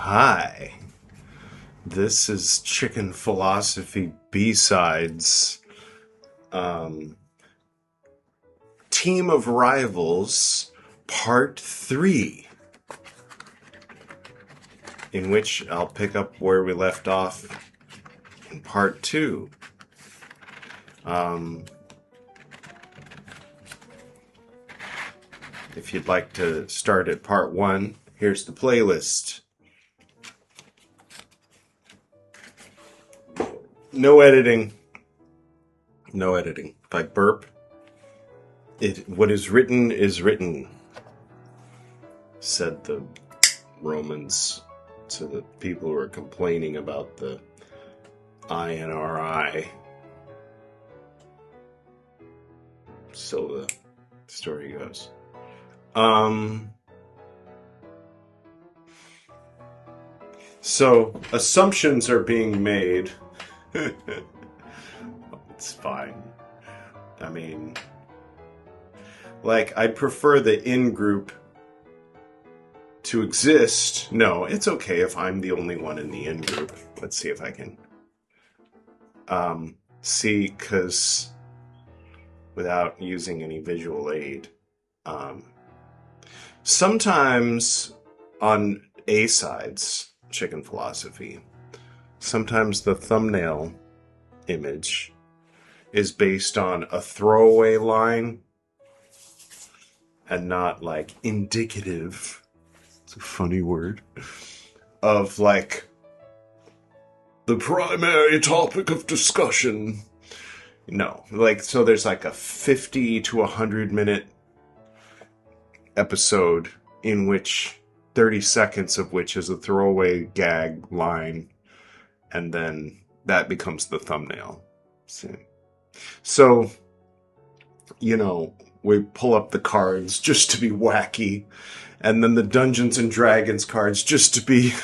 Hi, this is Chicken Philosophy B-Sides, um, Team of Rivals, Part 3, in which I'll pick up where we left off in Part 2. If you'd like to start at Part 1, here's the playlist. No editing. No editing. If I burp, what is written, said the Romans to the people who are complaining about the INRI. So the story goes. So assumptions are being made. It's fine. I mean, I'd prefer the in-group to exist. No, it's okay if I'm the only one in the in-group. Let's see if I can see, because without using any visual aid. Sometimes on A-sides, Chicken Philosophy, sometimes the thumbnail image is based on a throwaway line and not indicative, it's a funny word, of the primary topic of discussion. No, so there's a 50 to 100 minute episode in which 30 seconds of which is a throwaway gag line, and then that becomes the thumbnail. So, we pull up the cards just to be wacky, and then the Dungeons and Dragons cards just to be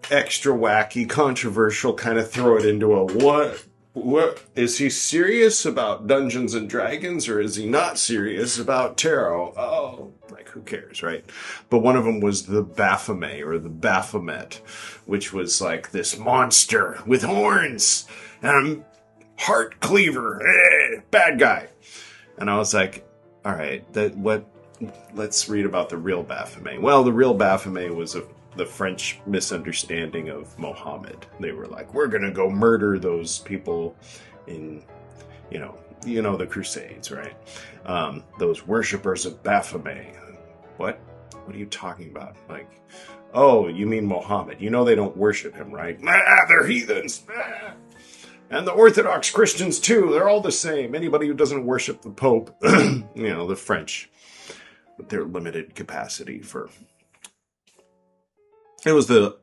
extra wacky, controversial, kind of throw it into a what is he serious about Dungeons and Dragons, or is he not serious about tarot? Oh, who cares, right? But one of them was the Baphomet, or the Baphomet, which was this monster with horns and a heart cleaver, bad guy. And I was like, all right, let's read about the real Baphomet. Well, the real Baphomet was the French misunderstanding of Mohammed. They were like, we're gonna go murder those people in, the Crusades, right? Those worshippers of Baphomet. What are you talking about? Oh, you mean Mohammed? They don't worship him, right? They're heathens. And the Orthodox Christians too. They're all the same. Anybody who doesn't worship the Pope, the French, with their limited capacity for. It was the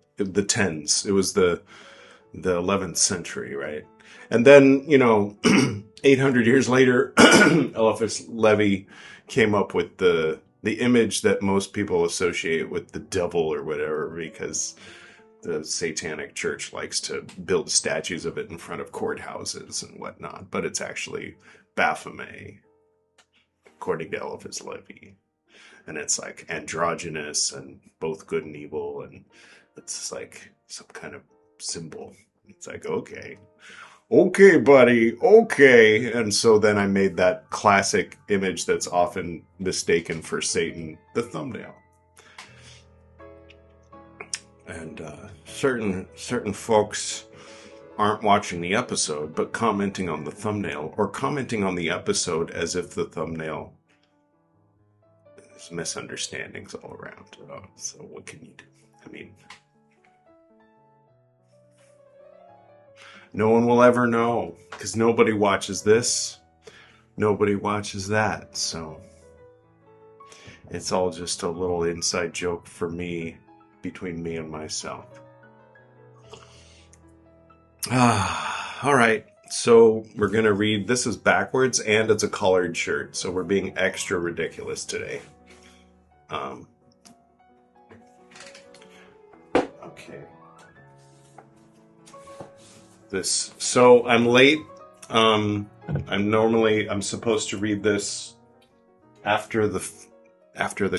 tens. It was the 11th century, right? And then 800 years later, Eliphas Levi came up with the image that most people associate with the devil or whatever, because the Satanic Church likes to build statues of it in front of courthouses and whatnot. But it's actually Baphomet, according to Eliphas Levi. And it's androgynous and both good and evil, and it's some kind of symbol. It's okay, buddy, okay. And so then I made that classic image that's often mistaken for Satan, the thumbnail. And certain folks aren't watching the episode, but commenting on the thumbnail, or commenting on the episode as if the thumbnail is misunderstandings all around. So what can you do? I mean, no one will ever know, because nobody watches this, nobody watches that, so it's all just a little inside joke for me, between me and myself. All right, so we're going to read, this is backwards, and it's a collared shirt, so we're being extra ridiculous today. Okay. So I'm late. I'm supposed to read this after the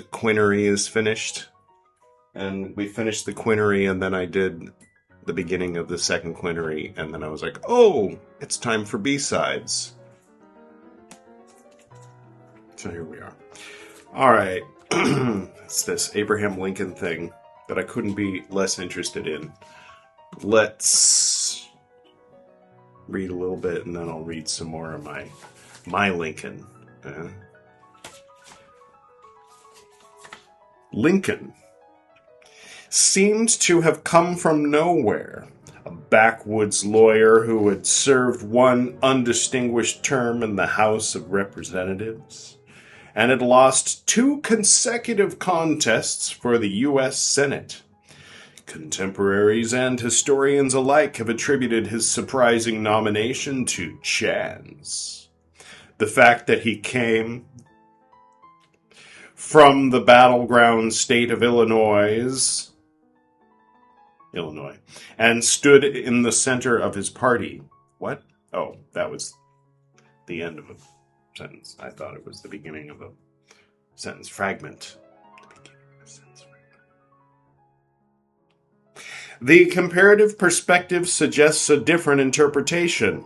quinnery is finished. And we finished the quinary, and then I did the beginning of the second quinary, and then I was like, oh, it's time for B-sides. So here we are. All right. It's this Abraham Lincoln thing that I couldn't be less interested in. Let's read a little bit, and then I'll read some more of my Lincoln. Lincoln seemed to have come from nowhere. A backwoods lawyer who had served one undistinguished term in the House of Representatives and had lost 2 consecutive contests for the U.S. Senate. Contemporaries and historians alike have attributed his surprising nomination to chance. The fact that he came from the battleground state of Illinois, and stood in the center of his party. What? Oh, that was the end of a sentence. I thought it was the beginning of a sentence fragment. The comparative perspective suggests a different interpretation.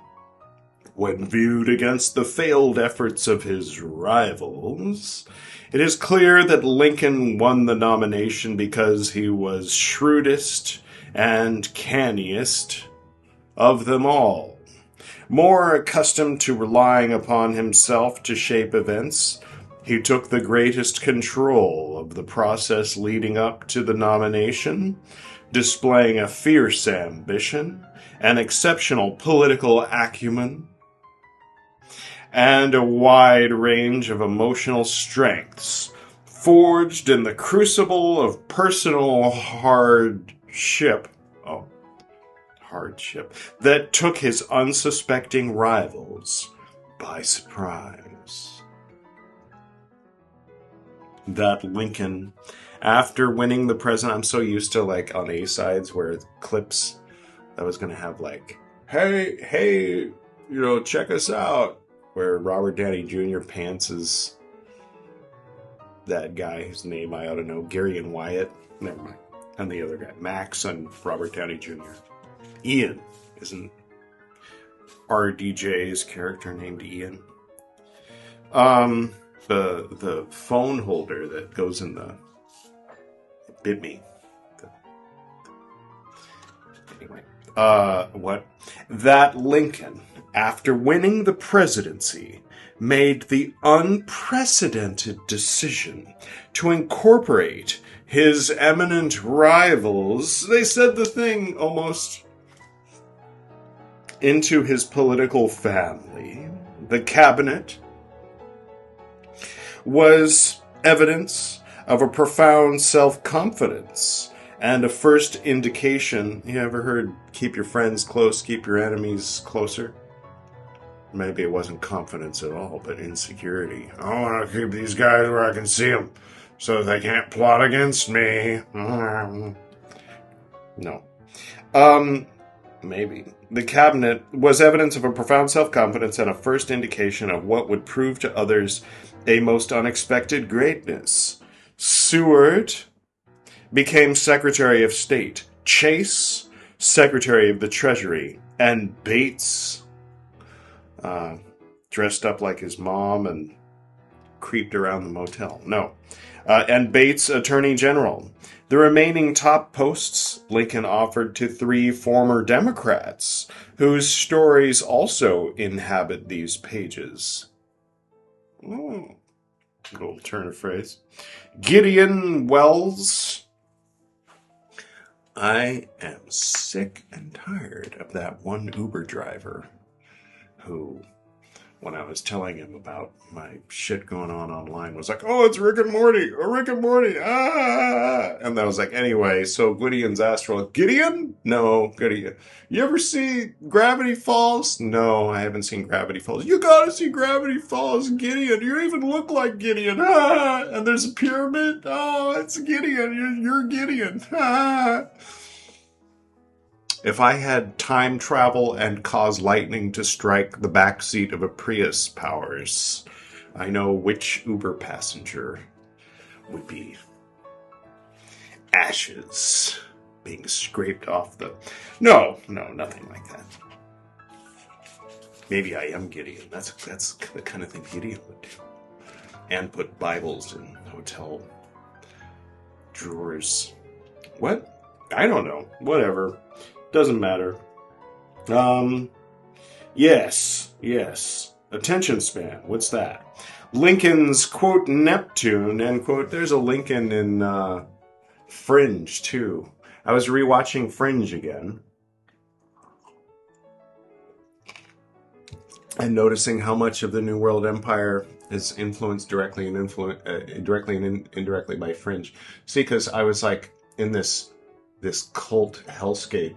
When viewed against the failed efforts of his rivals, it is clear that Lincoln won the nomination because he was shrewdest and canniest of them all. More accustomed to relying upon himself to shape events, he took the greatest control of the process leading up to the nomination, displaying a fierce ambition, an exceptional political acumen, and a wide range of emotional strengths, forged in the crucible of personal hardship that took his unsuspecting rivals by surprise. That Lincoln, after winning the president, I'm so used to like on A-sides where clips that was going to have like, hey, check us out, where Robert Downey Jr. pantses that guy whose name I ought to know, Gary and Wyatt, never mind, and the other guy, Max and Robert Downey Jr. Ian, isn't RDJ's character named Ian? The phone holder that goes in the... It bit me. Anyway. What? That Lincoln, after winning the presidency, made the unprecedented decision to incorporate his eminent rivals, they said the thing almost, into his political family. The cabinet was evidence of a profound self-confidence and a first indication. You ever heard, keep your friends close, keep your enemies closer? Maybe it wasn't confidence at all, but insecurity. I want to keep these guys where I can see them so they can't plot against me. No. Maybe. The cabinet was evidence of a profound self-confidence and a first indication of what would prove to others a most unexpected greatness. Seward became Secretary of State, Chase, Secretary of the Treasury, and Bates, dressed up like his mom and creeped around the motel. And Bates, Attorney General. The remaining top posts Lincoln offered to 3 former Democrats, whose stories also inhabit these pages. Little turn of phrase. Gideon Wells. I am sick and tired of that one Uber driver who, when I was telling him about my shit going on online, was like, oh, it's Rick and Morty, And I was like, anyway, so Gideon's astral. Gideon? No, Gideon. You ever see Gravity Falls? No, I haven't seen Gravity Falls. You gotta see Gravity Falls, Gideon. You even look like Gideon. And there's a pyramid. Oh, it's Gideon. You're Gideon. If I had time travel and cause lightning to strike the backseat of a Prius powers, I know which Uber passenger would be. ashes being scraped off the... No, nothing like that. Maybe I am Gideon. That's the kind of thing Gideon would do. And put Bibles in hotel drawers. What? I don't know. Whatever. Doesn't matter. Yes. Attention span. What's that? Lincoln's, quote, Neptune, end quote. There's a Lincoln in Fringe, too. I was rewatching Fringe again. And noticing how much of the New World Empire is influenced directly and indirectly by Fringe. See, because I was like in this cult hellscape,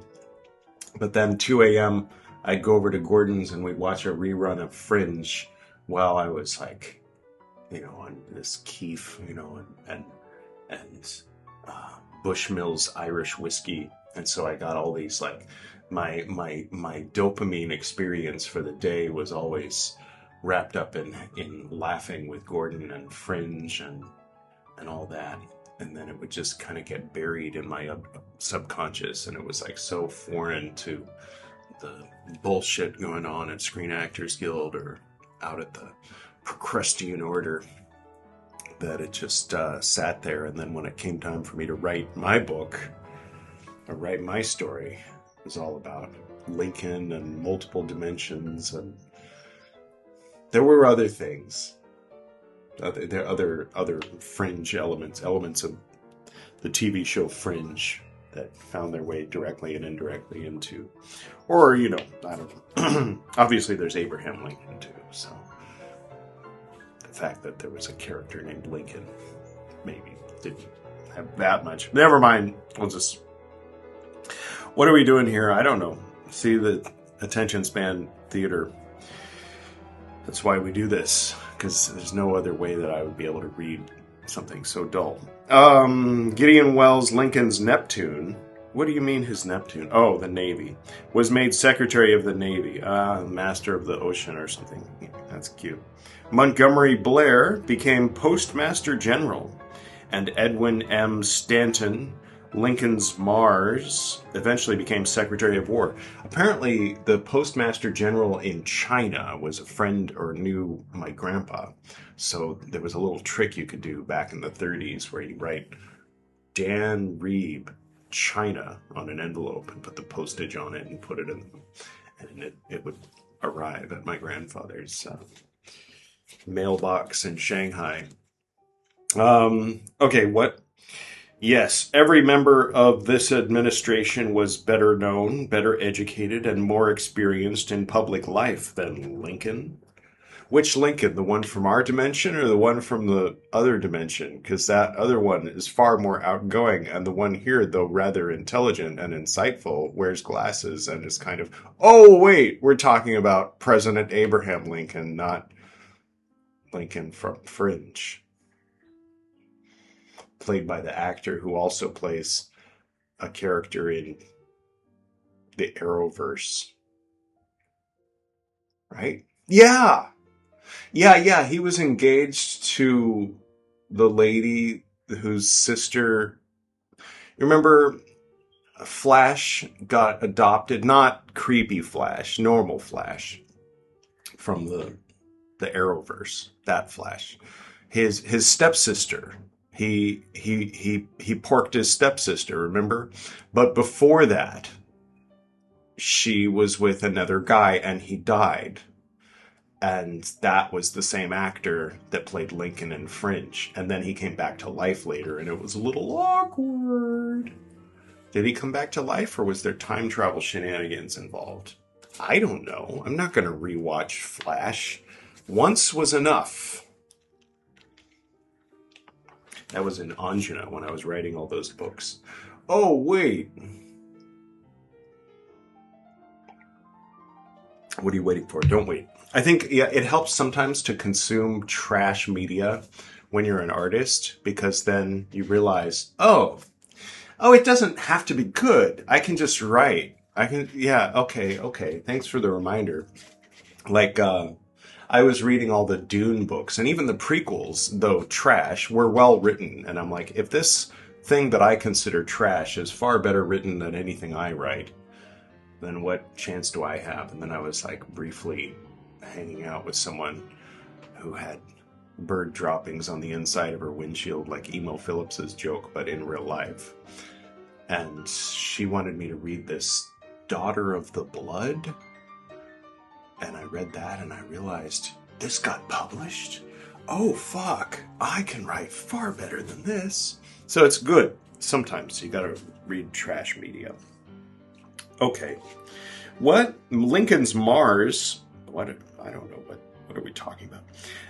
but then 2 a.m. I'd go over to Gordon's and we'd watch a rerun of Fringe while I was like, on this Keef, and Bushmills Irish whiskey, and so I got all these like. My dopamine experience for the day was always wrapped up in laughing with Gordon and Fringe and all that, and then it would just kind of get buried in my subconscious, and it was like so foreign to the bullshit going on at Screen Actors Guild or out at the Procrustean Order that it just sat there. And then when it came time for me to write my book or write my story, was all about Lincoln and multiple dimensions, and there were other things. There are other Fringe elements of the TV show Fringe that found their way directly and indirectly into, or I don't know. Obviously, there's Abraham Lincoln too. So the fact that there was a character named Lincoln maybe didn't have that much. Never mind. We'll just. What are we doing here? I don't know. See, the attention span theater. That's why we do this, because there's no other way that I would be able to read something so dull. Gideon Wells Lincoln's Neptune. What do you mean his Neptune? Oh, the Navy. Was made Secretary of the Navy. Master of the Ocean or something. Yeah, that's cute. Montgomery Blair became Postmaster General. And Edwin M. Stanton, Lincoln's Mars, eventually became Secretary of War. Apparently, the Postmaster General in China was a friend or knew my grandpa. So there was a little trick you could do back in the 30s where you write Dan Reib, China, on an envelope and put the postage on it and put it in, and it would arrive at my grandfather's mailbox in Shanghai. Okay, what? Yes, every member of this administration was better known, better educated, and more experienced in public life than Lincoln. Which Lincoln? The one from our dimension or the one from the other dimension? Because that other one is far more outgoing, and the one here, though rather intelligent and insightful, wears glasses and is kind of, oh, wait, we're talking about President Abraham Lincoln, not Lincoln from Fringe. Played by the actor who also plays a character in the Arrowverse. Right? Yeah. He was engaged to the lady whose sister... Remember, Flash got adopted? Not creepy Flash, normal Flash. From the Arrowverse. That Flash. His stepsister... He porked his stepsister, remember? But before that, she was with another guy and he died. And that was the same actor that played Lincoln in Fringe. And then he came back to life later and it was a little awkward. Did he come back to life or was there time travel shenanigans involved? I don't know. I'm not going to rewatch Flash. Once was enough. That was in Anjuna when I was writing all those books. Oh, wait. What are you waiting for? Don't wait. I think it helps sometimes to consume trash media when you're an artist, because then you realize, oh, it doesn't have to be good. I can just write. Okay. Thanks for the reminder. Like, I was reading all the Dune books, and even the prequels, though trash, were well written. And I'm like, if this thing that I consider trash is far better written than anything I write, then what chance do I have? And then I was like briefly hanging out with someone who had bird droppings on the inside of her windshield, like Emo Phillips's joke, but in real life. And she wanted me to read this Daughter of the Blood. And I read that and I realized, this got published? Oh, fuck. I can write far better than this. So it's good. Sometimes you gotta read trash media. Okay. What? Lincoln's Mars... What? I don't know. What are we talking about?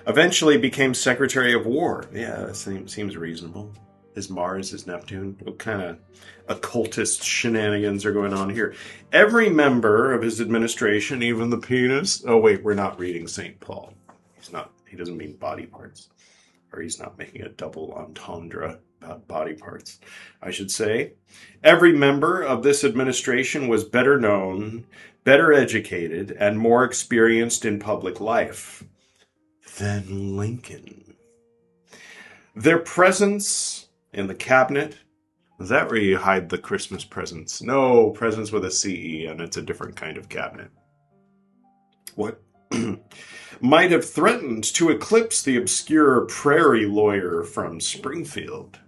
Eventually became Secretary of War. Yeah, that seems reasonable. His Mars, his Neptune. What kind of occultist shenanigans are going on here? Every member of his administration, even the penis... Oh, wait, we're not reading St. Paul. He doesn't mean body parts. Or he's not making a double entendre about body parts. I should say, every member of this administration was better known, better educated, and more experienced in public life than Lincoln. Their presence in the cabinet, is that where you hide the Christmas presents? No, presents with a CE, and it's a different kind of cabinet. What? Might have threatened to eclipse the obscure prairie lawyer from Springfield.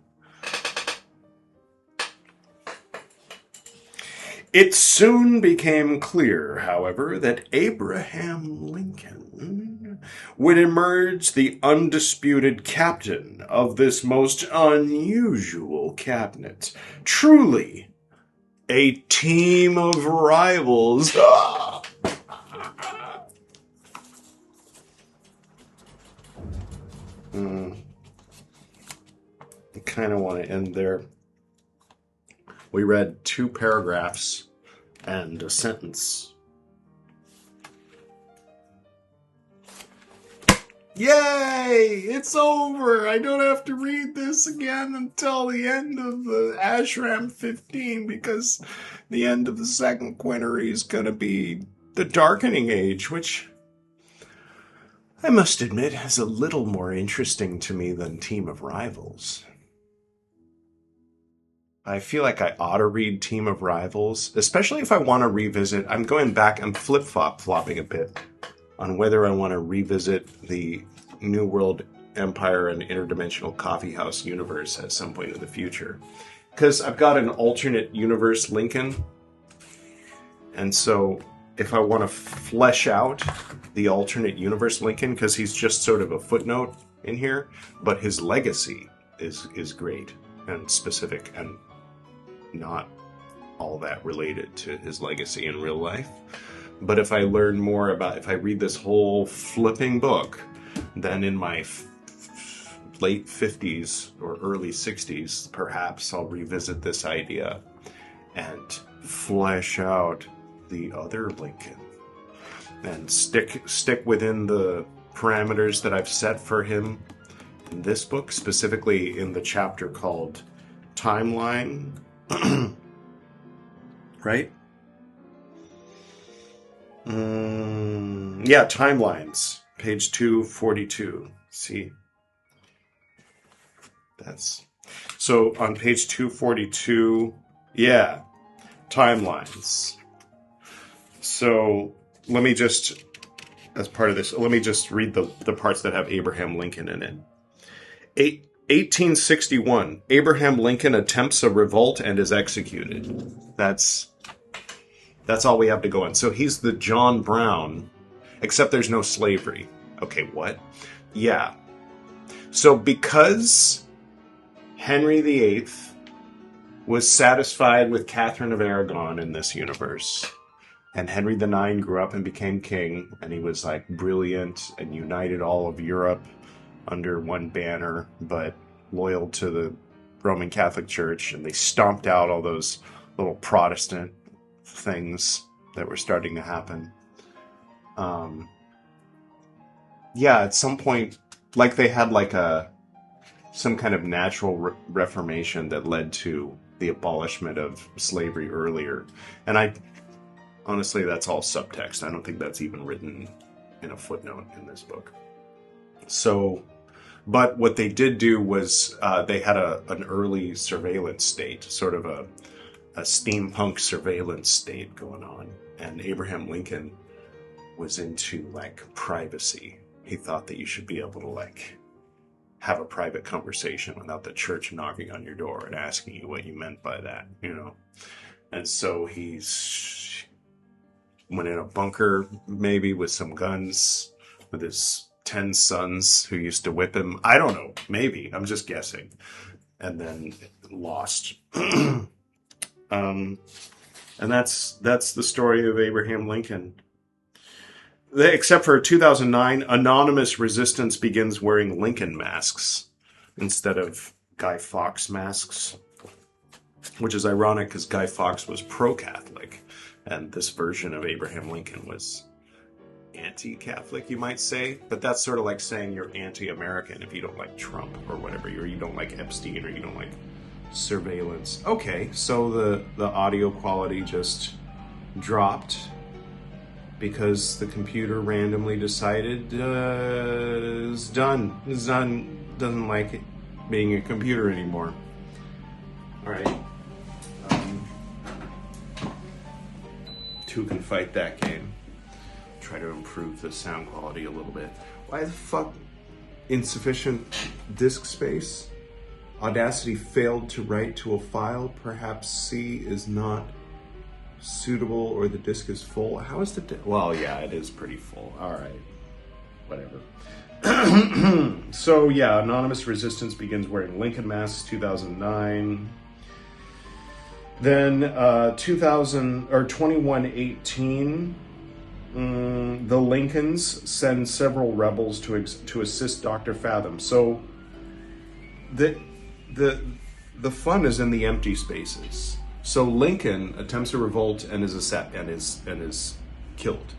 It soon became clear, however, that Abraham Lincoln would emerge the undisputed captain of this most unusual cabinet. Truly, a team of rivals. I kind of want to end there. We read 2 paragraphs and a sentence. Yay! It's over! I don't have to read this again until the end of the Ashram 15, because the end of the second quinary is going to be the Darkening Age, which I must admit is a little more interesting to me than Team of Rivals. I feel like I ought to read Team of Rivals, especially if I want to revisit. I'm going back, I'm flip-flopping a bit on whether I want to revisit the New World Empire and Interdimensional Coffeehouse universe at some point in the future. Because I've got an alternate universe Lincoln, and so if I want to flesh out the alternate universe Lincoln, because he's just sort of a footnote in here, but his legacy is great and specific and not all that related to his legacy in real life. But if I learn more about, if I read this whole flipping book, then in my late 50s or early 60s, perhaps I'll revisit this idea and flesh out the other Lincoln and stick within the parameters that I've set for him in this book, specifically in the chapter called Timeline. Right? Yeah, Timelines, page 242. See? That's... So on page 242, yeah, Timelines. So let me just, as part of this, let me just read the parts that have Abraham Lincoln in it. 1861, Abraham Lincoln attempts a revolt and is executed. That's all we have to go on. So he's the John Brown, except there's no slavery. Okay, what? Yeah. So because Henry VIII was satisfied with Catherine of Aragon in this universe, and Henry IX grew up and became king, and he was like brilliant and united all of Europe under one banner, but loyal to the Roman Catholic Church, and they stomped out all those little Protestant things that were starting to happen. Yeah, at some point, like they had like some kind of natural reformation that led to the abolishment of slavery earlier. And honestly, that's all subtext. I don't think that's even written in a footnote in this book. So But what they did do was they had an early surveillance state, sort of a steampunk surveillance state going on. And Abraham Lincoln was into like privacy. He thought that you should be able to like have a private conversation without the church knocking on your door and asking you what you meant by that, you know. And so he's went in a bunker, maybe with some guns, with his 10 sons who used to whip him. I don't know, maybe. I'm just guessing. And then lost. And that's the story of Abraham Lincoln. Except for 2009, anonymous resistance begins wearing Lincoln masks instead of Guy Fawkes masks, which is ironic because Guy Fawkes was pro-Catholic, and this version of Abraham Lincoln was anti-Catholic, you might say. But that's sort of like saying you're anti-American if you don't like Trump or whatever, or you don't like Epstein, or you don't like surveillance. Okay, so the audio quality just dropped because the computer randomly decided it's done. Doesn't like it being a computer anymore. All right. Two can fight that game. Try to improve the sound quality a little bit. Why the fuck? Insufficient disk space? Audacity failed to write to a file. Perhaps C is not suitable or the disk is full. How is the well, yeah, it is pretty full. All right, whatever. So yeah, anonymous resistance begins wearing Lincoln masks, 2009. Then 2118, the Lincolns send several rebels to assist Dr. Fathom. So the fun is in the empty spaces. So Lincoln attempts a revolt and is killed,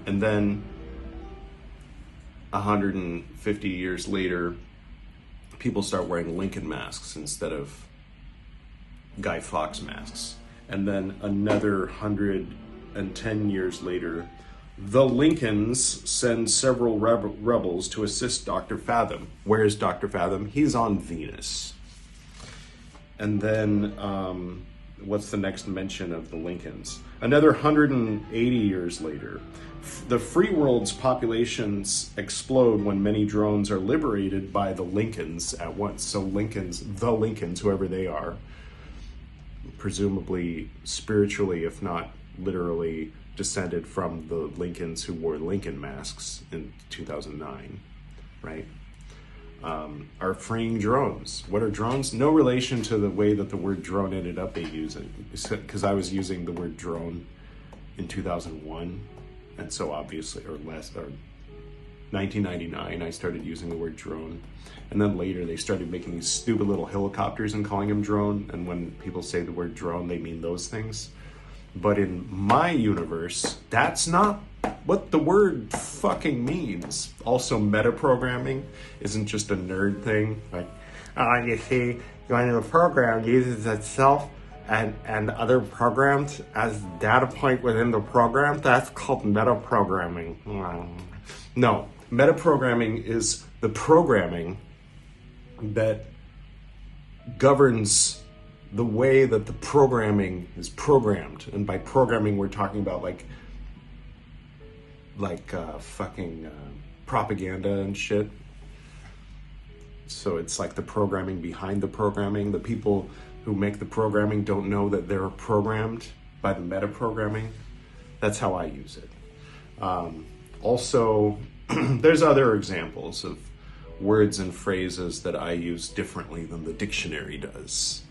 and then 150 years later, people start wearing Lincoln masks instead of Guy Fawkes masks, and then another 110 years later, the Lincolns send several rebels to assist Dr. Fathom. Where is Dr. Fathom? He's on Venus. And then what's the next mention of the Lincolns? Another 180 years later, the free world's populations explode when many drones are liberated by the Lincolns at once. So the Lincolns, whoever they are, presumably spiritually, if not literally, descended from the Lincolns who wore Lincoln masks in 2009, right? Are freeing drones. What are drones? No relation to the way that the word drone ended up being used, because I was using the word drone in 2001, and so obviously, or 1999, I started using the word drone, and then later they started making these stupid little helicopters and calling them drone, and when people say the word drone, they mean those things. But in my universe, that's not what the word fucking means. Also, metaprogramming isn't just a nerd thing. Like, you see, when the program uses itself and other programs as data point within the program, that's called metaprogramming. No, metaprogramming is the programming that governs the way that the programming is programmed. And by programming, we're talking about like fucking propaganda and shit. So it's like the programming behind the programming. The people who make the programming don't know that they're programmed by the metaprogramming. That's how I use it. Also, there's other examples of words and phrases that I use differently than the dictionary does.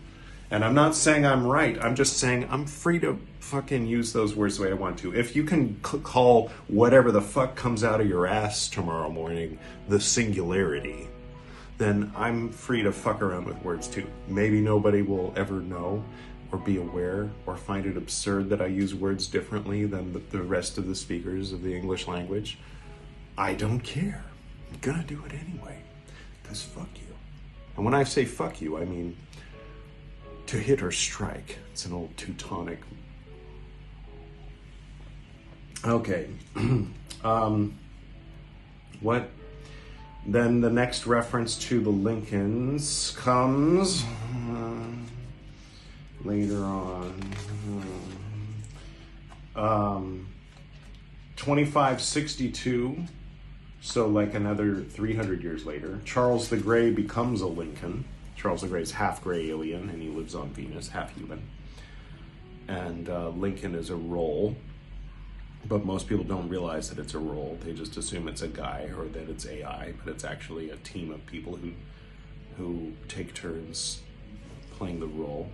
And I'm not saying I'm right. I'm just saying I'm free to fucking use those words the way I want to. If you can call whatever the fuck comes out of your ass tomorrow morning the singularity, then I'm free to fuck around with words too. Maybe nobody will ever know or be aware or find it absurd that I use words differently than the rest of the speakers of the English language. I don't care. I'm gonna do it anyway. Because fuck you. And when I say fuck you, I mean to hit or strike. It's an old Teutonic. Okay. What Then the next reference to the Lincolns comes later on. 2562, so like another 300 years later, Charles the Grey becomes a Lincoln. Charles the Grey is half gray alien, and he lives on Venus, half human. And Lincoln is a role, but most people don't realize that it's a role. They just assume it's a guy or that it's AI, but it's actually a team of people who take turns playing the role.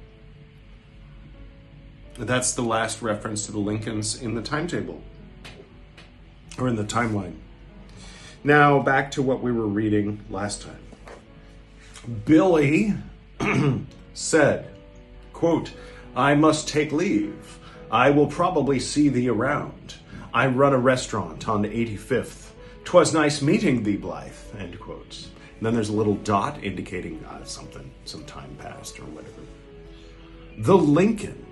That's the last reference to the Lincolns in the timetable, or in the timeline. Now, back to what we were reading last time. Billy said, quote, "I must take leave. I will probably see thee around. I run a restaurant on 85th. 'Twas nice meeting thee, Blythe," end quote. And then there's a little dot indicating some time passed or whatever. The Lincoln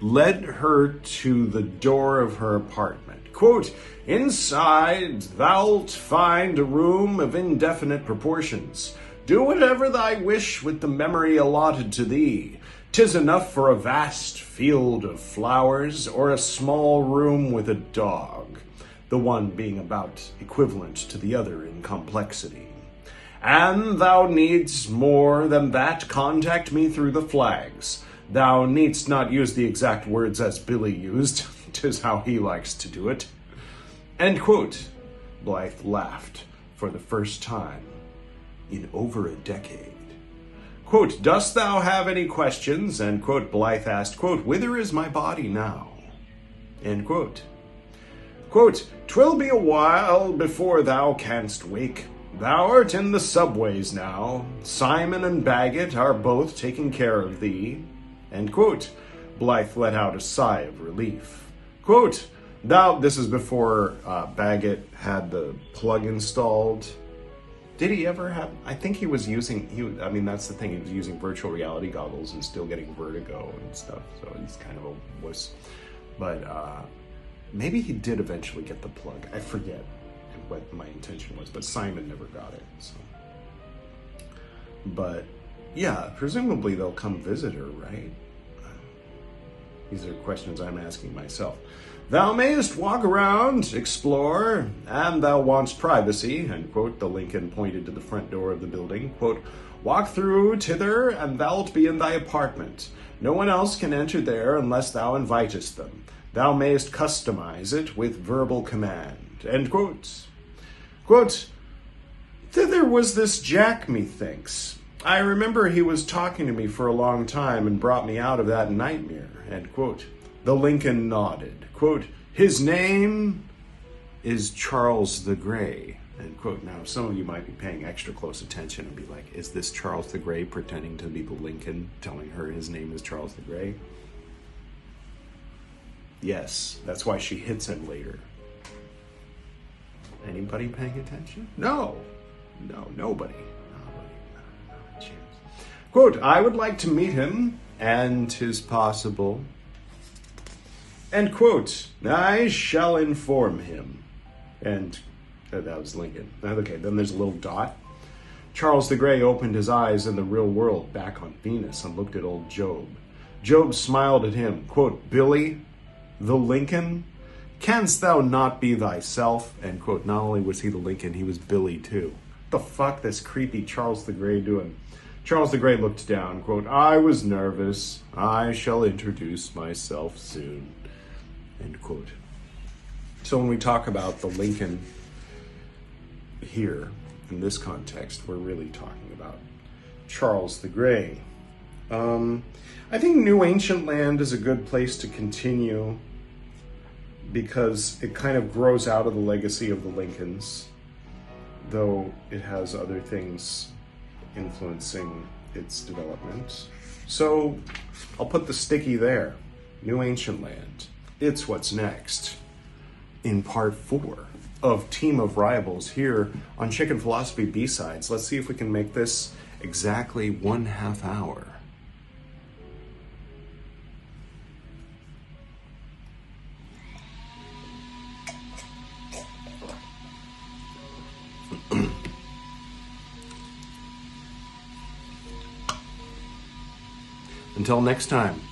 led her to the door of her apartment. Quote, "Inside thou'lt find a room of indefinite proportions. Do whatever thy wish with the memory allotted to thee. 'Tis enough for a vast field of flowers or a small room with a dog, the one being about equivalent to the other in complexity. An thou needst more than that, contact me through the flags. Thou needst not use the exact words as Billy used. 'Tis how he likes to do it." End quote. Blythe laughed for the first time in over a decade. Quote, "Dost thou have any questions?" End quote. Blythe asked, quote, "Whither is my body now?" End quote. Quote, "'Twill be a while before thou canst wake. Thou art in the subways now. Simon and Baggett are both taking care of thee." End quote. Blythe let out a sigh of relief. Quote, this is before Baggett had the plug installed. Did he ever have, I think he was using, that's the thing, he was using virtual reality goggles and still getting vertigo and stuff, so he's kind of a wuss. But maybe he did eventually get the plug. I forget what my intention was, but Simon never got it, so. But yeah, presumably they'll come visit her, right? These are questions I'm asking myself. "Thou mayest walk around, explore, and thou wants privacy," end quote. The Lincoln pointed to the front door of the building. Quote, "Walk through thither, and thou'lt be in thy apartment. No one else can enter there unless thou invitest them. Thou mayest customize it with verbal command." End quote. Quote, "Thither was this Jack, methinks. I remember he was talking to me for a long time and brought me out of that nightmare." End quote. The Lincoln nodded. Quote, "His name is Charles the Grey." End quote. Now, some of you might be paying extra close attention and be like, is this Charles the Grey pretending to be the Lincoln, telling her his name is Charles the Grey? Yes, that's why she hits him later. Anybody paying attention? No, nobody. Not a chance. Quote, "I would like to meet him, and 'tis possible." End quote. "I shall inform him." And that was Lincoln. Okay, then there's a little dot. Charles the Grey opened his eyes in the real world back on Venus and looked at old Job. Job smiled at him. Quote, "Billy, the Lincoln, canst thou not be thyself?" End quote. Not only was he the Lincoln, he was Billy too. What the fuck this creepy Charles the Grey doing? Charles the Grey looked down. Quote, "I was nervous. I shall introduce myself soon." End quote. So when we talk about the Lincoln here, in this context, we're really talking about Charles the Grey. I think New Ancient Land is a good place to continue because it kind of grows out of the legacy of the Lincolns, though it has other things influencing its development. So I'll put the sticky there. New Ancient Land. It's what's next in part 4 of Team of Rivals here on Chicken Philosophy B-Sides. Let's see if we can make this exactly 1/2 hour. Until next time.